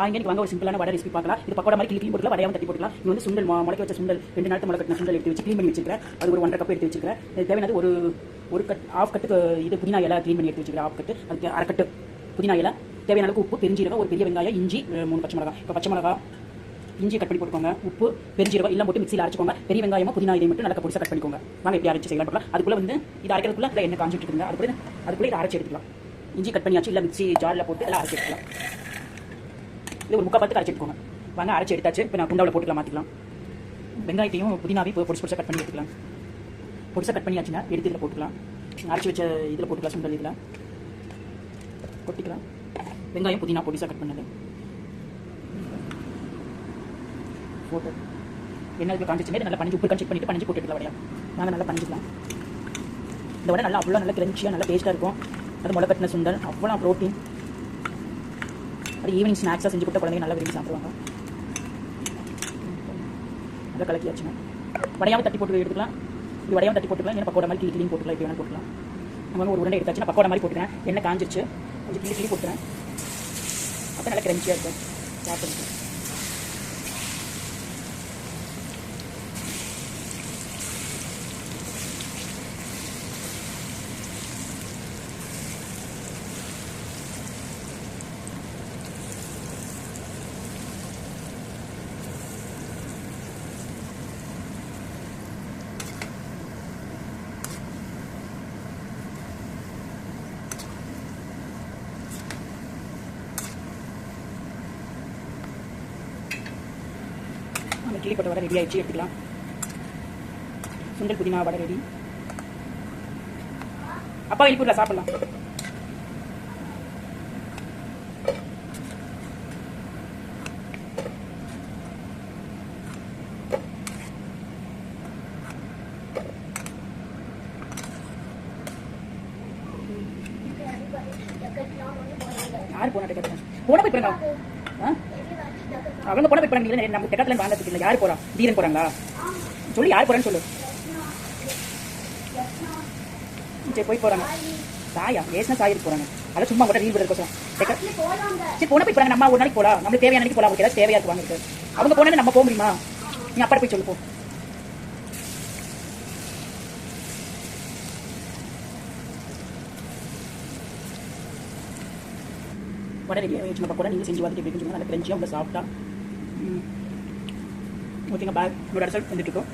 இங்கே வாங்க ஒரு சிம்பிளான வடை ரெசிபி பார்க்கலாம். இது பக்கோடா மாதிரி கிளி போட்டுக்கலாம், வடையாவும் தட்டி போட்டுக்கலாம். இது வந்து சுண்டல் முளைக்க வச்ச சுண்டல் 2 நாள் முளை கட்டின சுண்டல் எடுத்து வச்சு க்ளீன் பண்ணி வச்சிருக்கேன். அது ஒரு 1.5 கப் எடுத்து வச்சிருக்கேன். இது தேவையானது ஒரு கட் ஆஃப் கட்டுக்கு இது புதினா இலை க்ளீன் பண்ணி எடுத்து வச்சிருக்கேன். ஆஃப் கட்டு அதுக்கு அரை கட்டு புதினா இலை, தேவையான அளவுக்கு உப்பு, பெருஞ்சீரகம், ஒரு பெரிய வெங்காயம், இஞ்சி, 3 பச்சை மிளகாய். இப்போ பச்சை மிளகாய் இஞ்சி கட் பண்ணி போட்டுக்கோங்க, உப்பு பெருஞ்சீரகம் எல்லாம் போட்டு மிக்ஸியில் அரைச்சிக்கோங்க. பெரிய வெங்காயமும் புதினா இதை மட்டும் நல்லா பொடிசாக கட் பண்ணிக்கோங்க. வாங்க எப்படி அரைச்சி செய்யலாம் பார்க்கலாம். அதுக்குள்ளே வந்து இது அரைக்கிறதுக்குள்ள அதில் எண்ணெய் காஞ்சிட்டு இருக்குங்க. அதுக்குள்ளே இதை அரைச்சி எடுத்துக்கலாம். இஞ்சி கட் பண்ணியாச்சு, இல்லை மிக்ஸி ஜாரில் போட்டு எல்லாம் அரைச்சி எடுத்துக்கலாம். இது ஒரு 3/4 அரைச்சி எடுத்துக்கோங்க. வாங்க அரைச்சி எடுத்தாச்சு. இப்போ நான் குண்டாவில் போட்டுக்கலாம், மாற்றிக்கலாம். வெங்காயத்தையும் புதினாவையும் பொடிசா கட் பண்ணி எடுத்துக்கலாம். பொடிசாக கட் பண்ணியாச்சுன்னா எடுத்து இதில் போட்டுக்கலாம். அரைச்சி வச்ச இதில் போட்டுக்கலாம், சுண்டல் இதில் கொட்டிக்கலாம். வெங்காயம் புதினா பொடிசாக கட் பண்ணது போட்டு எண்ணெய் காஞ்சிச்சுமே நல்லா பனிஞ்சு உப்பு செக் பண்ணிவிட்டு பனிஞ்சு போட்டுக்கலாம். வடையா நாங்கள் நல்லா பனிஞ்சிக்கலாம். இந்த வடை நல்லா அவ்வளோ நல்லா கிரன்ச்சியாக நல்லா டேஸ்ட்டாக இருக்கும். அது முளை கட்டின சுண்டல் அவ்வளோ ப்ரோட்டீன். அது ஈவினிங் ஸ்நாக்ஸாக செஞ்சு கொடுத்த குழந்தைங்க நல்லா விரும்பி சாப்பிடுவாங்க. நல்லா கலக்கியாச்சுன்னா வடையாவும் தட்டி போட்டு எடுத்துக்கலாம். இது வடையாவும் தட்டி போட்டுக்கலாம், ஏன்னா பக்கோடா மாதிரி கிளி போட்டுக்கலாம். இப்படி வேணாலும் போட்டுக்கலாம். நம்ம ஒரு உருண்டை எடுத்தாச்சு, நான் பக்கோடா மாதிரி போட்டுக்கிறேன். எண்ணெய் காஞ்சிருச்சு, கொஞ்சம் கிளி போட்டுக்கிறேன். அப்போ நல்லா கிரன்ச்சியாக இருக்கும் சாப்பிடுறது. கிளி போட்ட வடை ரெடி ஆகிடுச்சு, எடுத்துக்கலாம். சுண்டல் புதினா வடை ரெடி. அப்பா வெளிப்பூரில் சாப்பிடலாம். யார் போனா போன போய் போறாங்க? அவங்க போன போய் போறாங்க. நம்ம டெக்கத்துல வாங்கிறதுக்கு இல்லை. யார் போறா? தீரன் போறாங்களா? சொல்லி யார் போறான்னு சொல்லு. சரி போய் போறாங்க. சாயா ஏசனா சாயிருக்கு போறாங்க. அதை சும்மா கூட ரீல் விடுறதுக்கோசம் சரி போன போய் போறாங்க. நம்ம ஒரு நாளைக்கு போலாம், நம்மளுக்கு தேவையான நாளைக்கு போலாம். அவங்களுக்கு ஏதாவது தேவையா இருக்கு வாங்கிட்டு அவங்க போனா நம்ம போக முடியுமா? நீ அப்பா போய் சொல்லு போ. வடை ரெடி ஆகிடுச்சு. நம்ம கூட நீங்கள் செஞ்சு பார்த்துட்டு எப்படி நல்லா கிரன்ச்சியாக உள்ள சாப்பிட்டா ஓகேங்க. பேக் என்னோட ரிசல்ட் வந்துட்டு இருக்கோம்.